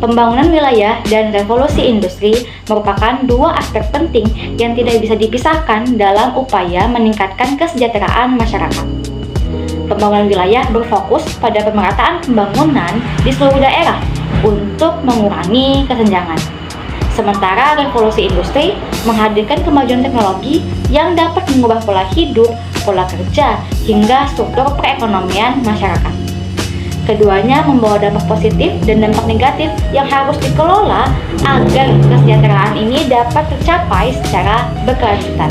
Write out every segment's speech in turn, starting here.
Pembangunan wilayah dan revolusi industri merupakan dua aspek penting yang tidak bisa dipisahkan dalam upaya meningkatkan kesejahteraan masyarakat. Pembangunan wilayah berfokus pada pemerataan pembangunan di seluruh daerah untuk mengurangi kesenjangan. Sementara revolusi industri menghadirkan kemajuan teknologi yang dapat mengubah pola hidup, pola kerja, hingga struktur perekonomian masyarakat. Keduanya membawa dampak positif dan dampak negatif yang harus dikelola agar kesejahteraan ini dapat tercapai secara berkelanjutan.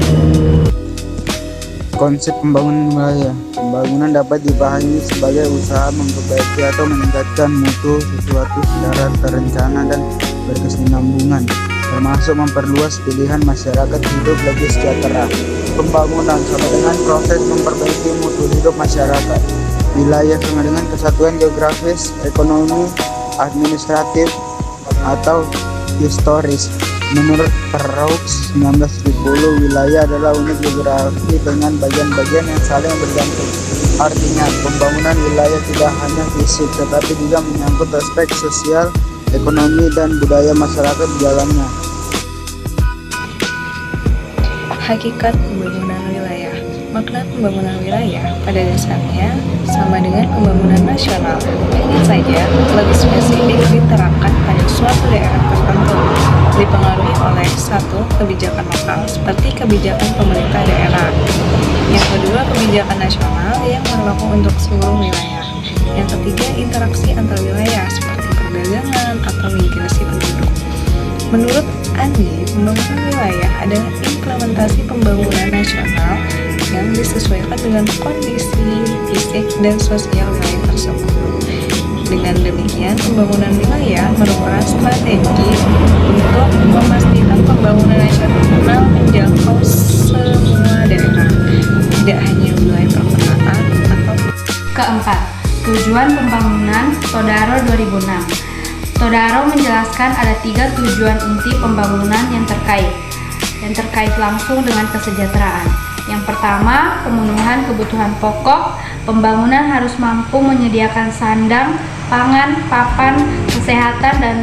Konsep pembangunan wilayah. Pembangunan dapat dipahami sebagai usaha memperbaiki atau meningkatkan mutu sesuatu secara terencana dan berkesinambungan, termasuk memperluas pilihan masyarakat hidup lebih sejahtera. Pembangunan sama dengan proses memperbaiki mutu hidup masyarakat. Wilayah sama dengan kesatuan geografis, ekonomi, administratif, atau historis. Menurut Perrault 1970, wilayah adalah unit geografi dengan bagian-bagian yang saling bergantung. Artinya, pembangunan wilayah tidak hanya fisik, tetapi juga menyangkut aspek sosial, ekonomi, dan budaya masyarakat di dalamnya. Hakikat pembangunan wilayah. Makna pembangunan wilayah pada dasarnya sama dengan pembangunan nasional, hanya saja lebih spesifik diterapkan pada suatu daerah tertentu, dipengaruhi oleh satu, kebijakan lokal seperti kebijakan pemerintah daerah. Yang kedua, kebijakan nasional yang berlaku untuk seluruh wilayah. Yang ketiga, interaksi antar wilayah seperti perdagangan atau migrasi penduduk. Menurut Andi, pembangunan wilayah adalah implementasi pembangunan nasional yang disesuaikan dengan kondisi fisik dan sosial wilayah tersebut. Dengan demikian, pembangunan wilayah merupakan strategi untuk memastikan pembangunan nasional menjangkau semua daerah, tidak hanya wilayah perkotaan atau. Keempat, tujuan pembangunan Todaro 2006. Todaro menjelaskan ada 3 tujuan inti pembangunan yang terkait langsung dengan kesejahteraan. Yang pertama, pemenuhan kebutuhan pokok. Pembangunan harus mampu menyediakan sandang, pangan, papan, kesehatan, dan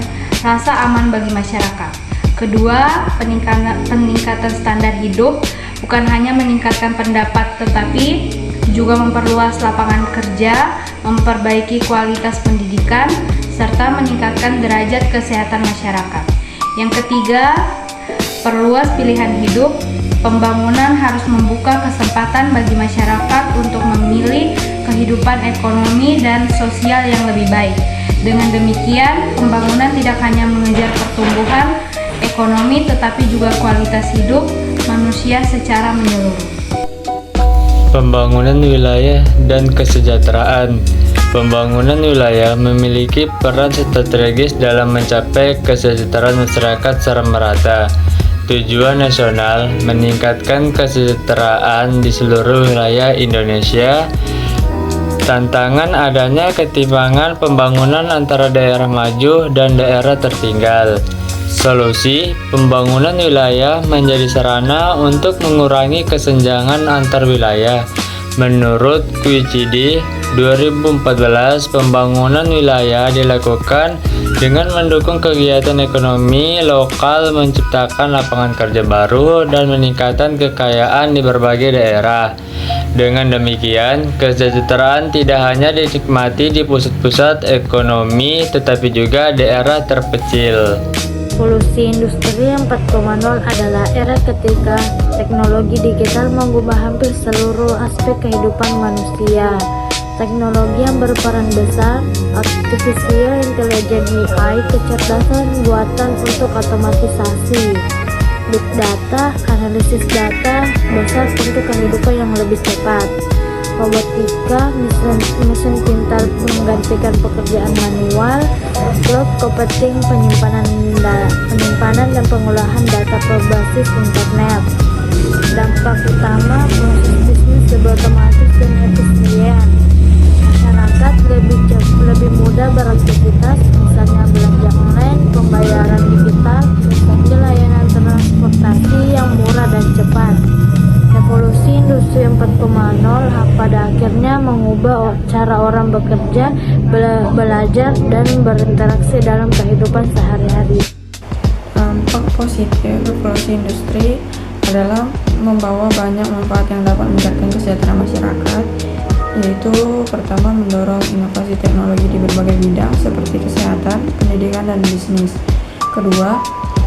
rasa aman bagi masyarakat. Kedua, peningkatan standar hidup, bukan hanya meningkatkan pendapat tetapi juga memperluas lapangan kerja, memperbaiki kualitas pendidikan, serta meningkatkan derajat kesehatan masyarakat. Yang ketiga, perluas pilihan hidup. Pembangunan harus membuka kesempatan bagi masyarakat untuk memilih kehidupan ekonomi dan sosial yang lebih baik. Dengan demikian, pembangunan tidak hanya mengejar pertumbuhan ekonomi tetapi juga kualitas hidup manusia secara menyeluruh. Pembangunan wilayah dan kesejahteraan. Pembangunan wilayah memiliki peran strategis dalam mencapai kesejahteraan masyarakat secara merata. Tujuan nasional meningkatkan kesejahteraan di seluruh wilayah Indonesia. Tantangan adanya ketimpangan pembangunan antara daerah maju dan daerah tertinggal. Solusi, pembangunan wilayah menjadi sarana untuk mengurangi kesenjangan antar wilayah. Menurut QCD 2014, pembangunan wilayah dilakukan dengan mendukung kegiatan ekonomi lokal, menciptakan lapangan kerja baru, dan meningkatkan kekayaan di berbagai daerah. Dengan demikian, kesejahteraan tidak hanya dinikmati di pusat-pusat ekonomi, tetapi juga daerah terpencil. Revolusi Industri 4.0 adalah era ketika teknologi digital mengubah hampir seluruh aspek kehidupan manusia. Teknologi yang berperan besar, artificial intelligence AI, kecerdasan buatan untuk otomatisasi, big data, analisis data besar untuk kehidupan yang lebih cepat, robotika, mesin pintar menggantikan pekerjaan manual, cloud computing, penyimpanan dan pengolahan data berbasis internet. Dampak utama, proses bisnis lebih otomatis dan efisien. Masyarakat lebih mudah beraktivitas, misalnya belanja online, pembayaran digital, dan layanan transportasi yang murah dan cepat. Revolusi Industri 4.0 pada akhirnya mengubah mengubah cara orang bekerja, belajar, dan berinteraksi dalam kehidupan sehari-hari. Dampak positif revolusi industri adalah membawa banyak manfaat yang dapat meningkatkan kesejahteraan masyarakat, yaitu pertama mendorong inovasi teknologi di berbagai bidang seperti kesehatan, pendidikan, dan bisnis. Kedua,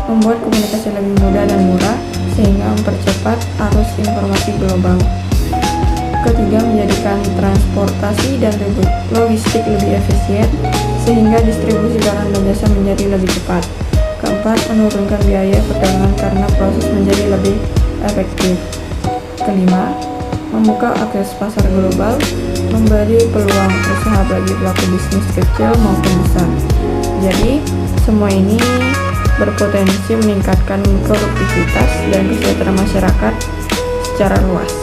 membuat komunikasi lebih mudah dan murah sehingga mempercepat arus informasi global. Ketiga, menjadikan transportasi dan logistik lebih efisien sehingga distribusi barang dan jasa menjadi lebih cepat. Keempat, menurunkan biaya perdagangan karena proses menjadi lebih efektif. Kelima, membuka akses pasar global, memberi peluang usaha bagi pelaku bisnis kecil maupun besar. Jadi, semua ini berpotensi meningkatkan produktivitas dan kesejahteraan masyarakat secara luas.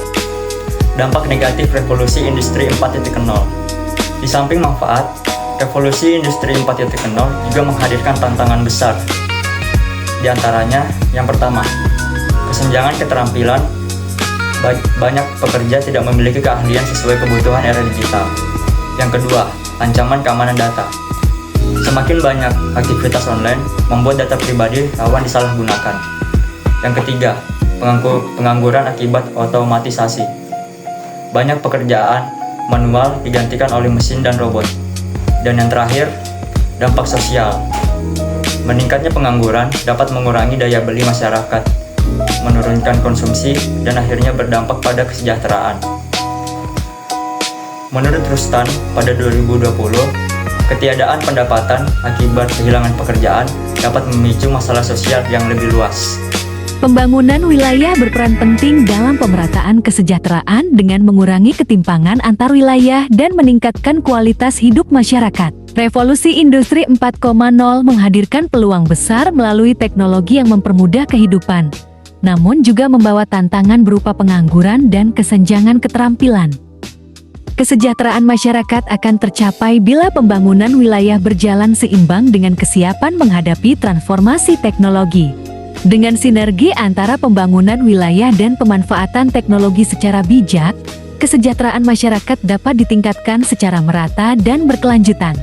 Dampak negatif revolusi industri 4.0. Di samping manfaat, revolusi industri 4.0 juga menghadirkan tantangan besar. Di antaranya, yang pertama, kesenjangan keterampilan. Banyak pekerja tidak memiliki keahlian sesuai kebutuhan era digital. Yang kedua, ancaman keamanan data. Semakin banyak aktivitas online membuat data pribadi rawan disalahgunakan. Yang ketiga, pengangguran akibat otomatisasi. Banyak pekerjaan manual digantikan oleh mesin dan robot. Dan yang terakhir, dampak sosial. Meningkatnya pengangguran dapat mengurangi daya beli masyarakat, menurunkan konsumsi, dan akhirnya berdampak pada kesejahteraan. Menurut Rustan, pada 2020, ketiadaan pendapatan akibat kehilangan pekerjaan dapat memicu masalah sosial yang lebih luas. Pembangunan wilayah berperan penting dalam pemerataan kesejahteraan dengan mengurangi ketimpangan antar wilayah dan meningkatkan kualitas hidup masyarakat. Revolusi Industri 4.0 menghadirkan peluang besar melalui teknologi yang mempermudah kehidupan, namun juga membawa tantangan berupa pengangguran dan kesenjangan keterampilan. Kesejahteraan masyarakat akan tercapai bila pembangunan wilayah berjalan seimbang dengan kesiapan menghadapi transformasi teknologi. Dengan sinergi antara pembangunan wilayah dan pemanfaatan teknologi secara bijak, kesejahteraan masyarakat dapat ditingkatkan secara merata dan berkelanjutan.